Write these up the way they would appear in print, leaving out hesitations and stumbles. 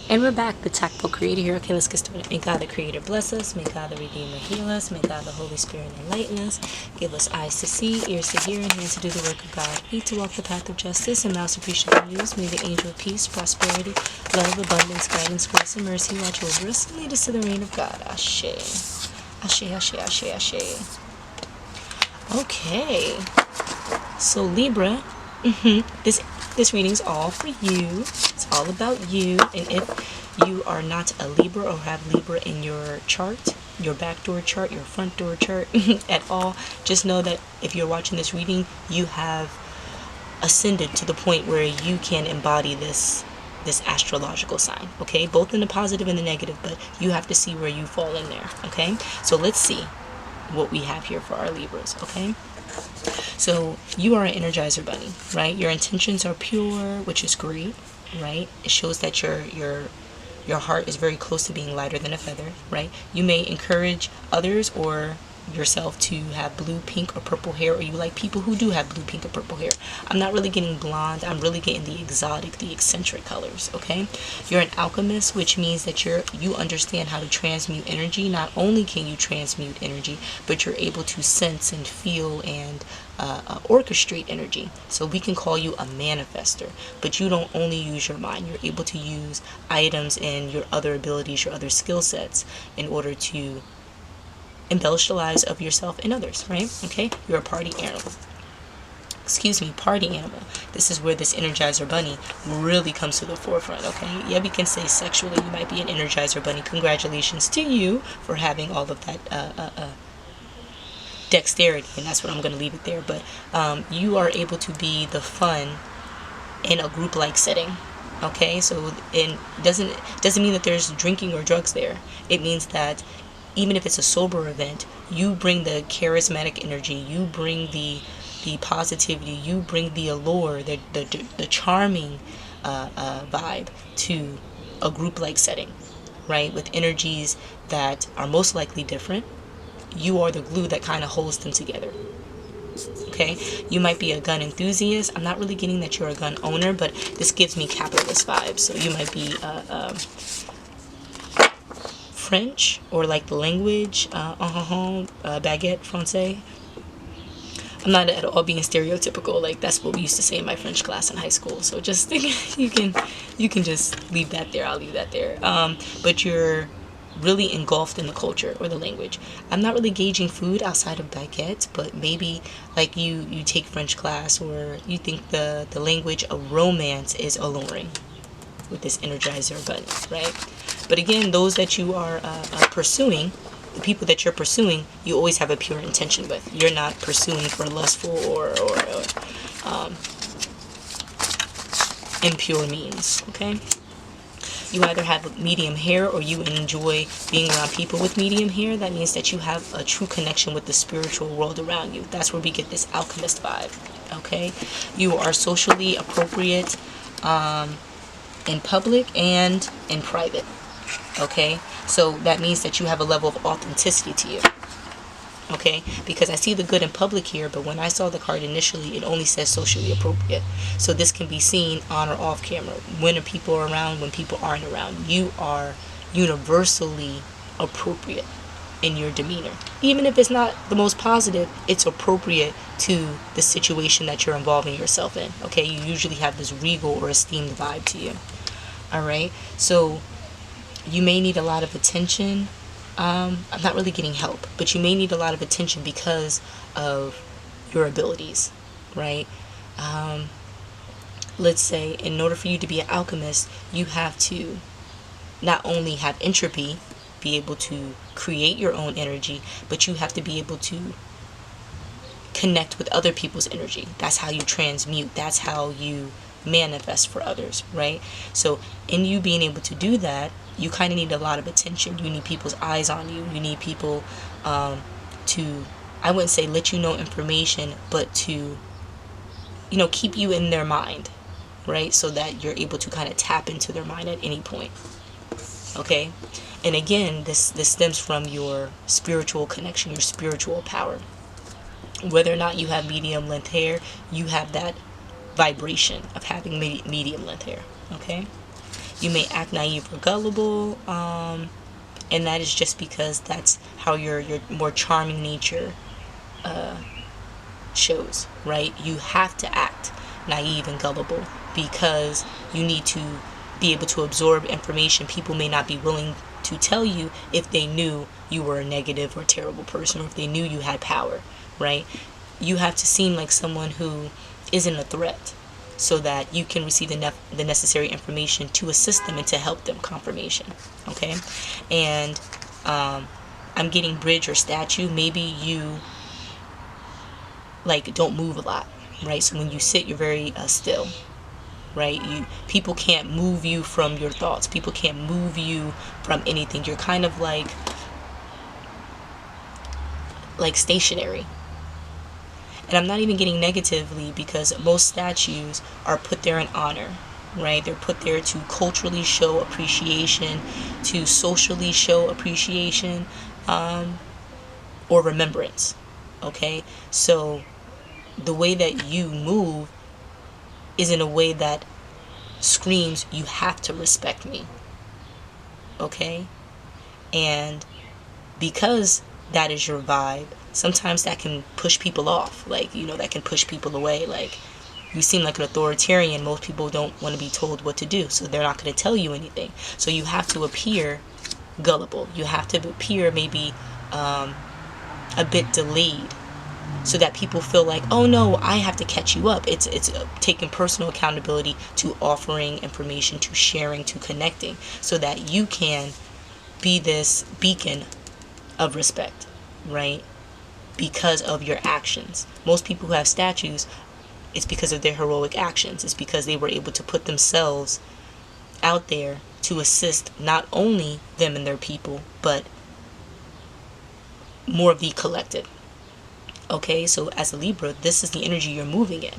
And we're back, the TAKful Creator here. Okay, let's get started. May God the Creator bless us. May God the Redeemer heal us. May God the Holy Spirit enlighten us. Give us eyes to see, ears to hear, and hands to do the work of God. Feet to walk the path of justice, and mouths to preach the good news. May the angel of peace, prosperity, love, abundance, guidance, grace, and mercy watch over us and lead us to the reign of God. Ashe. Ashe, ashe, ashe, ashe. Okay. So Libra, this reading's all for you. It's all about you. And if you are not a Libra or have Libra in your chart, your backdoor chart, your front door chart at all, just know that if you're watching this reading, you have ascended to the point where you can embody this astrological sign, okay? Both in the positive and the negative, but you have to see where you fall in there, okay? So let's see what we have here for our Libras, okay? So you are an Energizer Bunny, right? Your intentions are pure, which is great, right? It shows that your heart is very close to being lighter than a feather, right? You may encourage others or yourself to have blue, pink, or purple hair, or you like people who do have blue, pink, or purple hair. I'm not really getting blonde. I'm really getting the exotic, the eccentric colors, okay? You're an alchemist, which means that you understand how to transmute energy. Not only can you transmute energy, but you're able to sense and feel and orchestrate energy. So we can call you a manifester, but you don't only use your mind. You're able to use items and your other abilities, your other skill sets in order to embellish the lives of yourself and others, right? Okay, you're a party animal. Party animal. This is where this Energizer Bunny really comes to the forefront, okay? Yeah, we can say sexually you might be an Energizer Bunny. Congratulations to you for having all of that dexterity, and that's what I'm going to leave it there. But you are able to be the fun in a group-like setting, okay? So it doesn't mean that there's drinking or drugs there. It means that even if it's a sober event, you bring the charismatic energy, you bring the positivity, you bring the allure, the charming vibe to a group-like setting, right? With energies that are most likely different. You are the glue that kind of holds them together. Okay, you might be a gun enthusiast. I'm not really getting that you're a gun owner, but this gives me capitalist vibes. So you might be French, or like the language, baguette français. I'm not at all being stereotypical. Like that's what we used to say in my French class in high school. So just you can just leave that there. I'll leave that there. But you're really engulfed in the culture or the language. I'm not really gauging food outside of baguette, but maybe like you take French class, or you think the language of romance is alluring with this Energizer Bunny, right? But again, those that you are pursuing, the people that you're pursuing, you always have a pure intention with. You're not pursuing for lustful or impure means, okay? You either have medium hair or you enjoy being around people with medium hair. That means that you have a true connection with the spiritual world around you. That's where we get this alchemist vibe, okay? You are socially appropriate in public and in private, okay? So that means that you have a level of authenticity to you, okay? Because I see the good in public here, but when I saw the card initially, it only says socially appropriate. So this can be seen on or off camera. When are people around, when people aren't around. You are universally appropriate in your demeanor. Even if it's not the most positive, it's appropriate to the situation that you're involving yourself in, okay? You usually have this regal or esteemed vibe to you, all right? So you may need a lot of attention. I'm not really getting help, but you may need a lot of attention because of your abilities, right? Let's say in order for you to be an alchemist, you have to not only have entropy, be able to create your own energy, but you have to be able to connect with other people's energy. That's how you transmute. That's how you manifest for others, right? So in you being able to do that, you kind of need a lot of attention. You need people's eyes on you. You need people to, I wouldn't say let you know information, but to, keep you in their mind, right? So that you're able to kind of tap into their mind at any point, okay? And again, this stems from your spiritual connection, your spiritual power. Whether or not you have medium length hair, you have that vibration of having medium length hair, okay? You may act naive or gullible, and that is just because that's how your more charming nature shows, right? You have to act naive and gullible because you need to be able to absorb information people may not be willing to tell you if they knew you were a negative or terrible person, or if they knew you had power, right? You have to seem like someone who isn't a threat so that you can receive the necessary information to assist them and to help them confirmation, okay? And I'm getting bridge or statue. Maybe you like don't move a lot, right? So when you sit, you're very still, right? People can't move you from your thoughts. People can't move you from anything. You're kind of like stationary. And I'm not even getting negatively, because most statues are put there in honor, right? They're put there to culturally show appreciation, to socially show appreciation, or remembrance, okay? So the way that you move is in a way that screams, you have to respect me, okay? And because that is your vibe, sometimes that can push people off, that can push people away. Like, you seem like an authoritarian. Most people don't want to be told what to do, so they're not going to tell you anything. So you have to appear gullible. You have to appear maybe a bit delayed, so that people feel like, oh no, I have to catch you up. It's taking personal accountability to offering information, to sharing, to connecting, so that you can be this beacon of respect, right? Because of your actions. Most people who have statues, it's because of their heroic actions. It's because they were able to put themselves out there to assist not only them and their people, but more of the collective. Okay, so as a Libra, this is the energy you're moving in.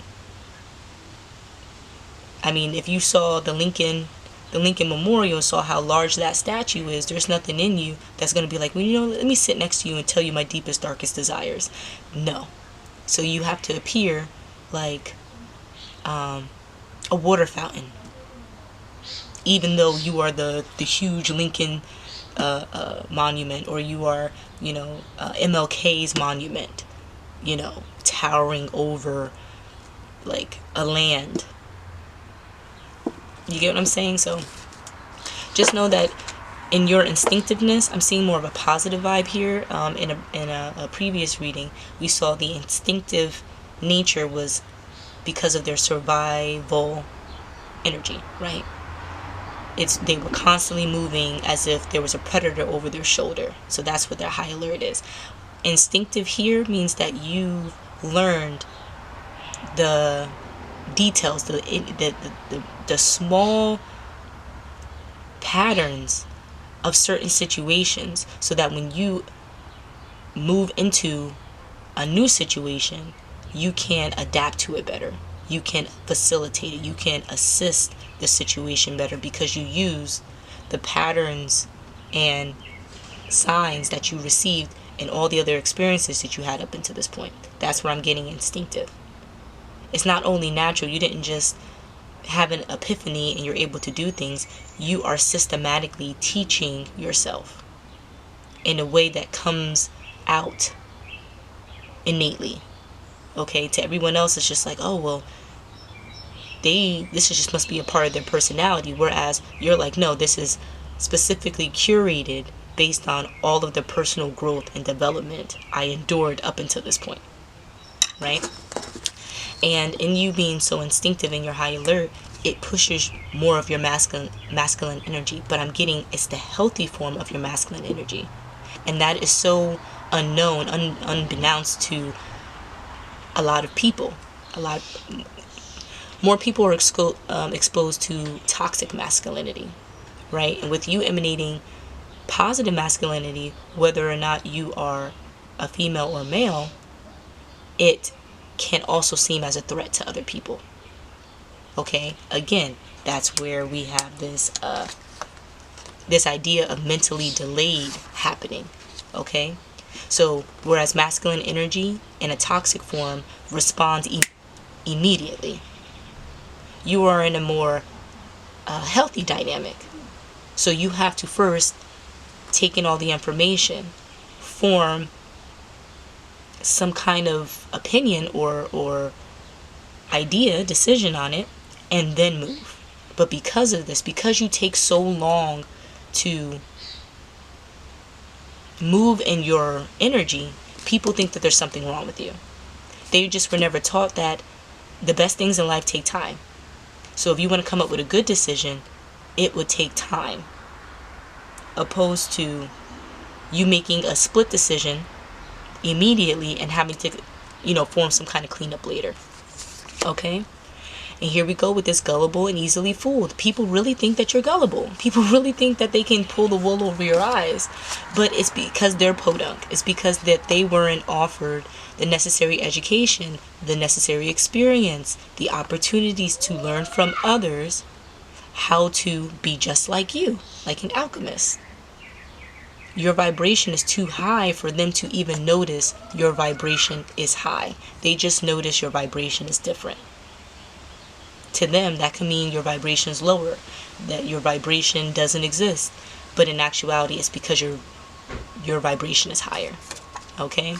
I mean, if you saw the Lincoln Memorial and saw how large that statue is, there's nothing in you that's going to be like, well, let me sit next to you and tell you my deepest, darkest desires. No. So you have to appear like a water fountain, even though you are the huge Lincoln monument, or you are, MLK's monument, towering over like a land. You get what I'm saying? So just know that in your instinctiveness, I'm seeing more of a positive vibe here. In a previous reading, we saw the instinctive nature was because of their survival energy, right? They were constantly moving as if there was a predator over their shoulder. So that's what their high alert is. Instinctive here means that you've learned the details, the small patterns of certain situations, so that when you move into a new situation, you can adapt to it better. You can facilitate it. You can assist the situation better, because you use the patterns and signs that you received in all the other experiences that you had up until this point. That's where I'm getting instinctive. It's not only natural. You didn't just have an epiphany and you're able to do things. You are systematically teaching yourself in a way that comes out innately. Okay, to everyone else it's just like, oh well, this just must be a part of their personality, whereas you're like, no, this is specifically curated based on all of the personal growth and development I endured up until this point, right? And in you being so instinctive in your high alert, it pushes more of your masculine energy. But I'm getting it's the healthy form of your masculine energy. And that is so unknown, unbeknownst to a lot of people. More people are exposed to toxic masculinity, right? And with you emanating positive masculinity, whether or not you are a female or male, it can also seem as a threat to other people. Okay, again, that's where we have this idea of mentally delayed happening. Okay, so whereas masculine energy in a toxic form responds immediately, you are in a more healthy dynamic. So you have to first take in all the information, form some kind of opinion or idea, decision on it, and then move. But because of this, because you take so long to move in your energy, people think that there's something wrong with you. They just were never taught that the best things in life take time. So if you want to come up with a good decision, it would take time, opposed to you making a split decision immediately and having to, form some kind of cleanup later. Okay? And here we go with this gullible and easily fooled. People really think that you're gullible. People really think that they can pull the wool over your eyes. But it's because they're podunk. It's because that they weren't offered the necessary education, the necessary experience, the opportunities to learn from others how to be just like you, like an alchemist. Your vibration is too high for them to even notice your vibration is high. They just notice your vibration is different. To them, that can mean your vibration is lower, that your vibration doesn't exist. But in actuality, it's because your vibration is higher. Okay?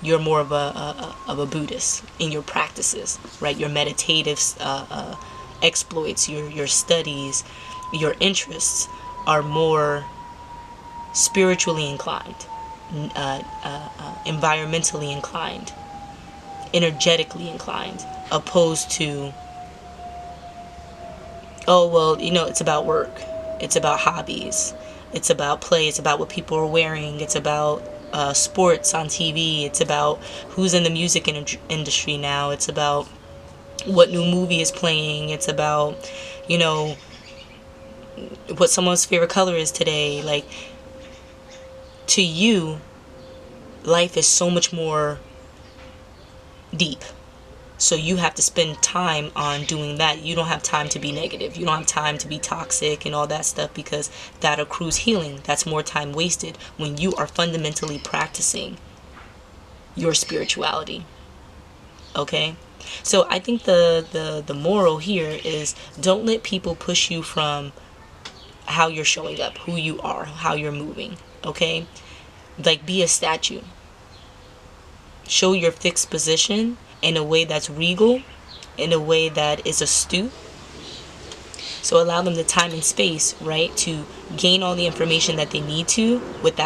You're more of a Buddhist in your practices, right? Your meditative exploits, your studies, your interests are more spiritually inclined, environmentally inclined, energetically inclined, opposed to, oh, well, it's about work, it's about hobbies, it's about play, it's about what people are wearing, it's about sports on TV, it's about who's in the music industry now, it's about what new movie is playing, it's about, what someone's favorite color is today. Like, to you, life is so much more deep. So you have to spend time on doing that. You don't have time to be negative. You don't have time to be toxic and all that stuff, because that accrues healing. That's more time wasted when you are fundamentally practicing your spirituality. Okay? So I think the moral here is, don't let people push you from how you're showing up, who you are, how you're moving. Okay? Like, be a statue. Show your fixed position in a way that's regal, in a way that is astute. So allow them the time and space, right, to gain all the information that they need to with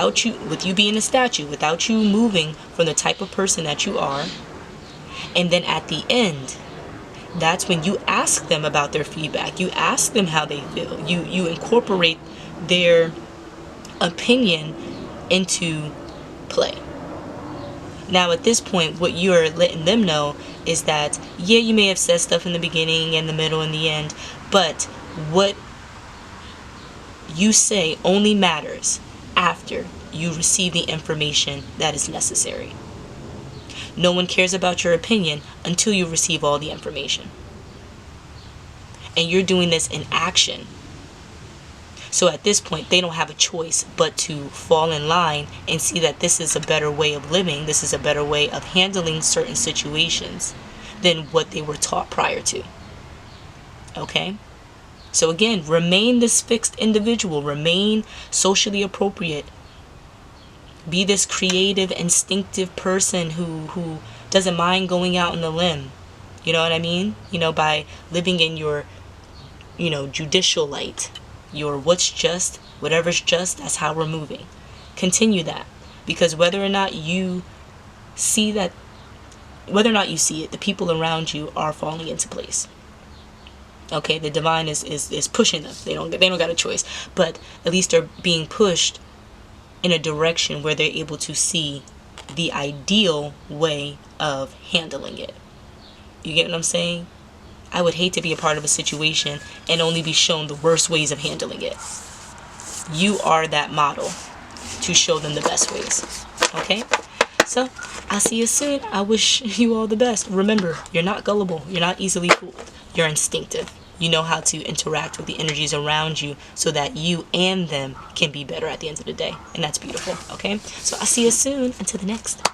you being a statue, without you moving from the type of person that you are. And then at the end, that's when you ask them about their feedback. You ask them how they feel. You incorporate their opinion into play. Now at this point, what you're letting them know is that, yeah, you may have said stuff in the beginning and the middle and the end, but what you say only matters after you receive the information that is necessary. No one cares about your opinion until you receive all the information. And you're doing this in action. So at this point, they don't have a choice but to fall in line and see that this is a better way of living. This is a better way of handling certain situations than what they were taught prior to. Okay? So again, remain this fixed individual. Remain socially appropriate. Be this creative, instinctive person who doesn't mind going out on the limb. You know what I mean? By living in your, judicial light. Your what's just, whatever's just, that's how we're moving. Continue that. Because whether or not you see it, the people around you are falling into place. Okay, the divine is pushing them. They don't got a choice. But at least they're being pushed in a direction where they're able to see the ideal way of handling it. You get what I'm saying? I would hate to be a part of a situation and only be shown the worst ways of handling it. You are that model to show them the best ways. Okay? So, I'll see you soon. I wish you all the best. Remember, you're not gullible. You're not easily fooled. You're instinctive. You know how to interact with the energies around you so that you and them can be better at the end of the day. And that's beautiful. Okay? So, I'll see you soon. Until the next.